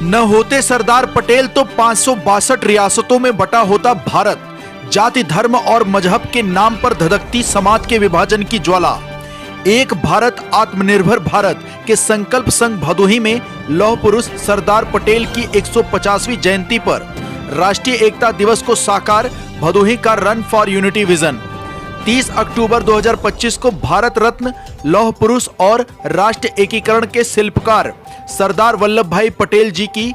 न होते सरदार पटेल तो 562 रियासतों में बटा होता भारत। जाति, धर्म और मजहब के नाम पर धधकती समाज के विभाजन की ज्वाला। एक भारत आत्मनिर्भर भारत के संकल्प संग भदोही में लौह पुरुष सरदार पटेल की 150वीं जयंती पर राष्ट्रीय एकता दिवस को साकार। भदोही का रन फॉर यूनिटी विजन। 30 अक्टूबर 2025 को भारत रत्न लौह पुरुष और राष्ट्र एकीकरण के शिल्पकार सरदार वल्लभ भाई पटेल जी की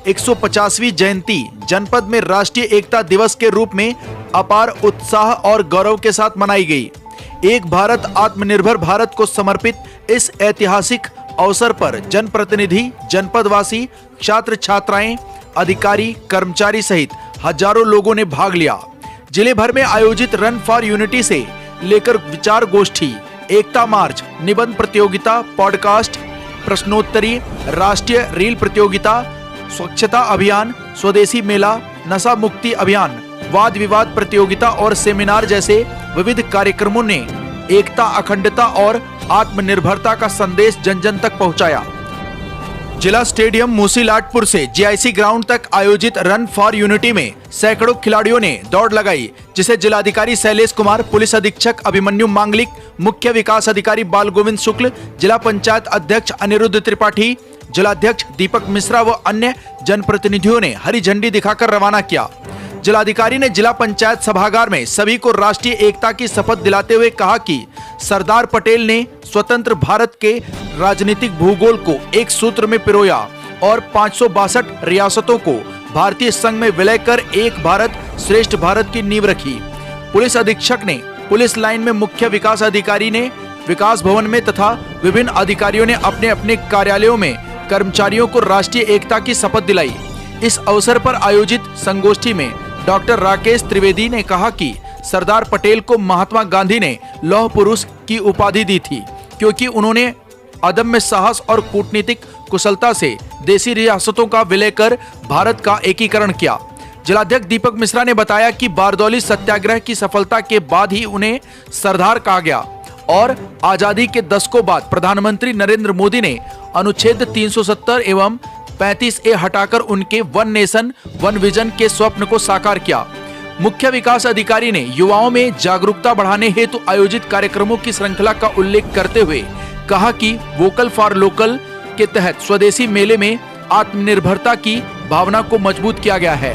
150वीं जयंती जनपद में राष्ट्रीय एकता दिवस के रूप में अपार उत्साह और गौरव के साथ मनाई गई। एक भारत आत्मनिर्भर भारत को समर्पित इस ऐतिहासिक अवसर पर जनप्रतिनिधि, जनपदवासी, छात्र छात्राएं, अधिकारी, कर्मचारी सहित हजारों लोगों ने भाग लिया। जिले भर में आयोजित रन फॉर यूनिटी से लेकर विचार गोष्ठी, एकता मार्च, निबंध प्रतियोगिता, पॉडकास्ट, प्रश्नोत्तरी, राष्ट्रीय रील प्रतियोगिता, स्वच्छता अभियान, स्वदेशी मेला, नशा मुक्ति अभियान, वाद विवाद प्रतियोगिता और सेमिनार जैसे विविध कार्यक्रमों ने एकता, अखंडता और आत्मनिर्भरता का संदेश जन जन तक पहुंचाया। जिला स्टेडियम मूसीलाटपुर से जीआईसी ग्राउंड तक आयोजित रन फॉर यूनिटी में सैकड़ों खिलाड़ियों ने दौड़ लगाई, जिसे जिलाधिकारी शैलेश कुमार, पुलिस अधीक्षक अभिमन्यु मांगलिक, मुख्य विकास अधिकारी बाल गोविंद शुक्ल, जिला पंचायत अध्यक्ष अनिरुद्ध त्रिपाठी, जिलाध्यक्ष दीपक मिश्रा व अन्य जनप्रतिनिधियों ने हरी झंडी दिखाकर रवाना किया। जिलाधिकारी ने जिला पंचायत सभागार में सभी को राष्ट्रीय एकता की शपथ दिलाते हुए कहा कि सरदार पटेल ने स्वतंत्र भारत के राजनीतिक भूगोल को एक सूत्र में पिरोया और 562 रियासतों को भारतीय संघ में विलय कर एक भारत श्रेष्ठ भारत की नींव रखी। पुलिस अधीक्षक ने पुलिस लाइन में, मुख्य विकास अधिकारी ने विकास भवन में तथा विभिन्न अधिकारियों ने अपने अपने कार्यालयों में कर्मचारियों को राष्ट्रीय एकता की शपथ दिलाई। इस अवसर पर आयोजित संगोष्ठी में डॉक्टर राकेश त्रिवेदी ने कहा कि सरदार पटेल को महात्मा गांधी ने लौह पुरुष की उपाधि दी थी, क्योंकि उन्होंने अदम्य साहस और कूटनीतिक कुशलता से देशी रियासतों का विलय कर भारत का एकीकरण किया। जिलाध्यक्ष दीपक मिश्रा ने बताया कि बारदौली सत्याग्रह की सफलता के बाद ही उन्हें सरदार कहा गया और आजादी के दशकों बाद प्रधानमंत्री नरेंद्र मोदी ने अनुच्छेद 370 एवं 35A हटाकर उनके वन नेशन वन विजन के स्वप्न को साकार किया। मुख्य विकास अधिकारी ने युवाओं में जागरूकता बढ़ाने हेतु आयोजित कार्यक्रमों की श्रृंखला का उल्लेख करते हुए कहा कि वोकल फॉर लोकल के तहत स्वदेशी मेले में आत्मनिर्भरता की भावना को मजबूत किया गया है।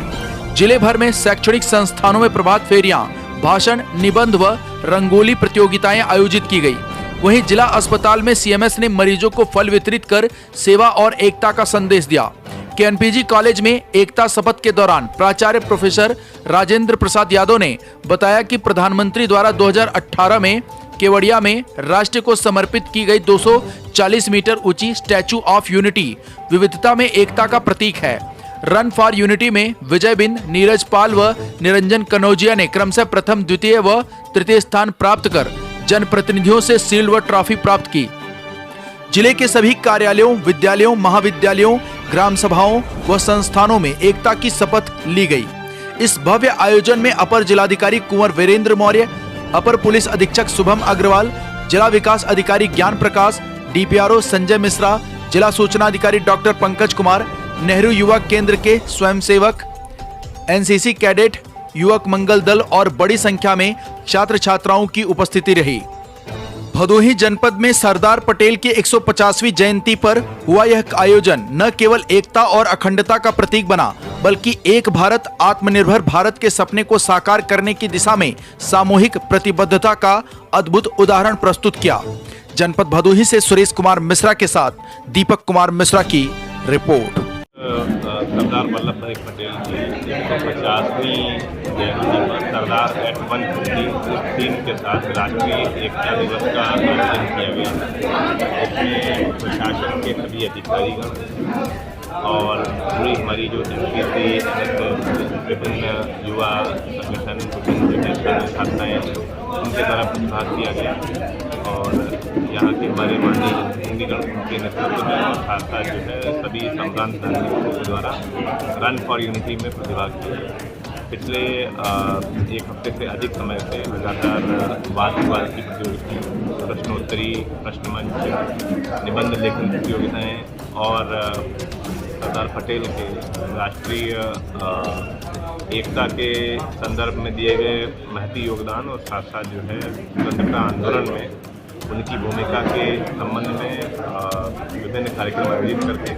जिले भर में शैक्षणिक संस्थानों में प्रभात फेरियां, भाषण, निबंध व रंगोली प्रतियोगिताएं आयोजित की गई। वहीं जिला अस्पताल में सीएमएस ने मरीजों को फल वितरित कर सेवा और एकता का संदेश दिया। केएनपीजी कॉलेज में एकता शपथ के दौरान प्राचार्य प्रोफेसर राजेंद्र प्रसाद यादव ने बताया कि प्रधानमंत्री द्वारा 2018 में केवड़िया में राष्ट्र को समर्पित की गई 240 मीटर ऊंची स्टैचू ऑफ यूनिटी विविधता में एकता का प्रतीक है। रन फॉर यूनिटी में विजय बिंद, नीरज पाल व निरंजन कनौजिया ने क्रमशः प्रथम, द्वितीय व तृतीय स्थान प्राप्त कर जनप्रतिनिधियों से शील्ड व ट्रॉफी प्राप्त की। जिले के सभी कार्यालयों, विद्यालयों, महाविद्यालयों, ग्राम सभाओं व संस्थानों में एकता की शपथ ली गई। इस भव्य आयोजन में अपर जिलाधिकारी कुंवर वीरेंद्र मौर्य, अपर पुलिस अधीक्षक शुभम अग्रवाल, जिला विकास अधिकारी ज्ञान प्रकाश, डीपीआरओ संजय मिश्रा, जिला सूचना अधिकारी डॉक्टर पंकज कुमार, नेहरू युवा केंद्र के स्वयंसेवक, एनसीसी कैडेट, युवक मंगल दल और बड़ी संख्या में छात्र छात्राओं की उपस्थिति रही। भदोही जनपद में सरदार पटेल की 150वीं जयंती पर हुआ यह आयोजन न केवल एकता और अखंडता का प्रतीक बना, बल्कि एक भारत आत्मनिर्भर भारत के सपने को साकार करने की दिशा में सामूहिक प्रतिबद्धता का अद्भुत उदाहरण प्रस्तुत किया। जनपद भदोही से सुरेश कुमार मिश्रा के साथ दीपक कुमार मिश्रा की रिपोर्ट। सरदार वल्लभ भाई पटेल की 150वीं जयंती पर सरदार एट 150 थीम के साथ राष्ट्रीय एकता दिवस का आयोजन किया गया। इसमें प्रशासन के सभी अधिकारीगण और पूरी हमारी जो एनसीसी, विभिन्न युवा संगठन, विभिन्न छात्राएँ, उनके द्वारा प्रतिभाग किया गया और यहाँ के हमारे माननीय हिंदीगण उनके नेतृत्व में और साथ साथ जो है सभी संभ्रांत नागरिकों के द्वारा रन फॉर यूनिटी में प्रतिभाग किया। पिछले एक हफ्ते से अधिक समय से लगातार वाद विवाद की प्रतियोगिता, प्रश्नोत्तरी, प्रश्न मंच, निबंध लेखन प्रतियोगिताएँ और सरदार पटेल के राष्ट्रीय एकता के संदर्भ में दिए गए महती योगदान और साथ साथ जो है स्वतंत्रता आंदोलन में उनकी भूमिका के संबंध में विभिन्न कार्यक्रम आयोजित करके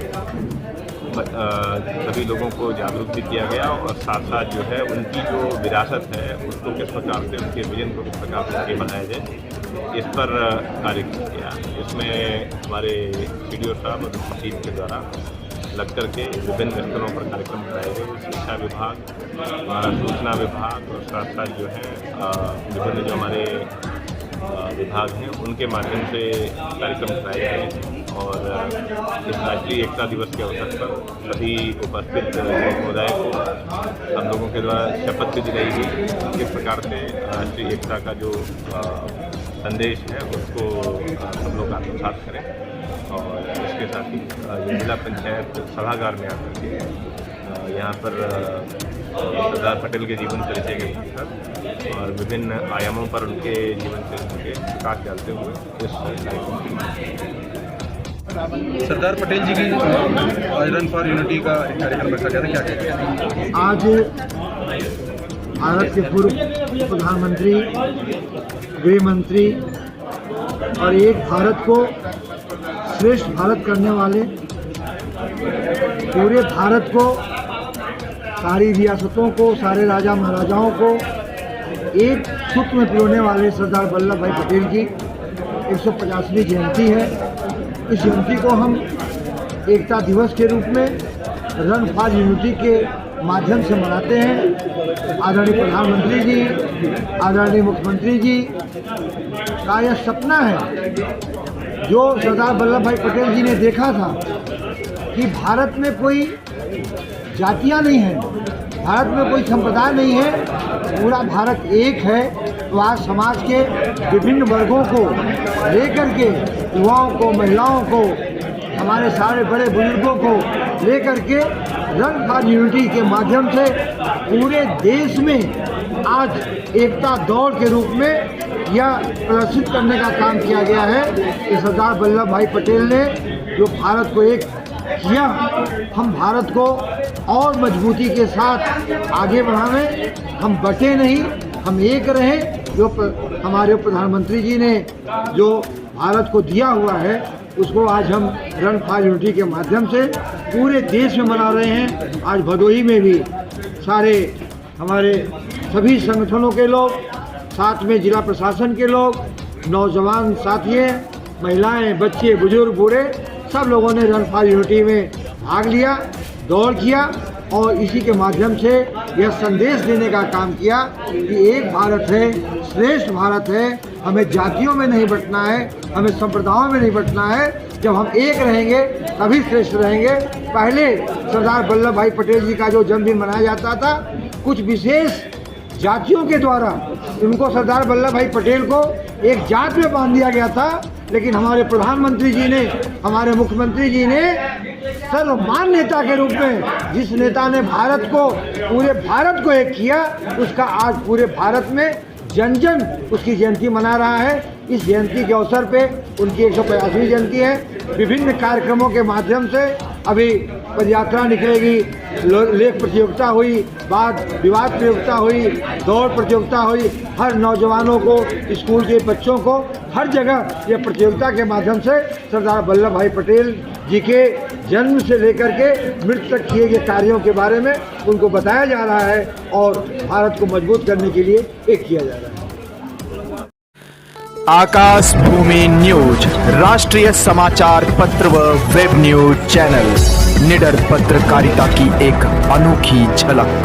सभी लोगों को जागरूक भी किया गया और साथ साथ जो है उनकी जो विरासत है उसको किस प्रकार से, उनके विजन को किस प्रकार से आगे बढ़ाया जाए, इस पर कार्य किया। इसमें हमारे PDO साहब और मसीद के द्वारा लग करके विभिन्न स्थलों पर कार्यक्रम कराए गए। शिक्षा विभाग, हमारा सूचना विभाग और साथ साथ जो है विभिन्न जो हमारे विभाग हैं उनके माध्यम से कार्यक्रम कराए गए और इस राष्ट्रीय एकता दिवस के अवसर पर सभी उपस्थित समुदाय को हम लोगों के द्वारा शपथ भी दिलाई गई किस प्रकार से राष्ट्रीय एकता का जो संदेश है उसको हम लोग आत्मसात करें और इसके साथ ही जिला पंचायत सभागार में आकर के यहाँ पर सरदार पटेल के जीवन परिचय के साथ और विभिन्न आयामों पर उनके जीवन चरित्र के प्रकाश डालते हुए इस कार्यक्रम सरदार पटेल जी की आज रन फॉर यूनिटी का एक कार्यक्रम रखा गया था, क्या कहेंगे? आज भारत के पूर्व प्रधानमंत्री, गृह मंत्री और एक भारत को श्रेष्ठ भारत करने वाले, पूरे भारत को, सारी रियासतों को, सारे राजा महाराजाओं को एक सूत्र में पिरोने वाले सरदार वल्लभ भाई पटेल की 150वीं जयंती है। इस जयंती को हम एकता दिवस के रूप में रन फॉर यूनिटी के माध्यम से मनाते हैं। आदरणीय प्रधानमंत्री जी, आदरणीय मुख्यमंत्री जी का यह सपना है जो सरदार वल्लभ भाई पटेल जी ने देखा था कि भारत में कोई जातियां नहीं हैं, भारत में कोई संप्रदाय नहीं है, पूरा भारत एक है। तो आज समाज के विभिन्न वर्गों को लेकर के, युवाओं को, महिलाओं को, हमारे सारे बड़े बुजुर्गों को लेकर के रन फॉर यूनिटी के माध्यम से पूरे देश में आज एकता दौड़ के रूप में यह प्रदर्शित करने का काम किया गया है कि सरदार वल्लभ भाई पटेल ने जो भारत को एक किया, हम भारत को और मजबूती के साथ आगे बढ़ावें, हम बटे नहीं, हम एक रहें। जो हमारे प्रधानमंत्री जी ने जो भारत को दिया हुआ है उसको आज हम रन फॉर यूनिटी के माध्यम से पूरे देश में मना रहे हैं। आज भदोही में भी सारे हमारे सभी संगठनों के लोग, साथ में जिला प्रशासन के लोग, नौजवान साथी, महिलाएं, बच्चे, बुजुर्ग, बूढ़े, सब लोगों ने रन फॉर यूनिटी में भाग लिया, दौड़ किया और इसी के माध्यम से यह संदेश देने का काम किया कि एक भारत है, श्रेष्ठ भारत है, हमें जातियों में नहीं बंटना है, हमें संप्रदायों में नहीं बंटना है। जब हम एक रहेंगे तभी श्रेष्ठ रहेंगे। पहले सरदार वल्लभ भाई पटेल जी का जो जन्मदिन मनाया जाता था, कुछ विशेष जातियों के द्वारा उनको सरदार वल्लभ भाई पटेल को एक जात में बांध दिया गया था, लेकिन हमारे प्रधानमंत्री जी ने, हमारे मुख्यमंत्री जी ने सर्वमान्य नेता के रूप में, जिस नेता ने भारत को, पूरे भारत को एक किया, उसका आज पूरे भारत में जन जन उसकी जयंती मना रहा है। इस जयंती के अवसर पे उनकी 150वीं जयंती है। विभिन्न कार्यक्रमों के माध्यम से अभी पदयात्रा निकलेगी, लेख प्रतियोगिता हुई, वाद विवाद प्रतियोगिता हुई, दौड़ प्रतियोगिता हुई। हर नौजवानों को, स्कूल के बच्चों को, हर जगह ये प्रतियोगिता के माध्यम से सरदार वल्लभ भाई पटेल जी के जन्म से लेकर के मृत्यु तक किए गए कार्यों के बारे में उनको बताया जा रहा है और भारत को मजबूत करने के लिए एक किया जा रहा है। आकाश भूमि न्यूज, राष्ट्रीय समाचार पत्र व वेब न्यूज चैनल, निडर पत्रकारिता की एक अनोखी झलक।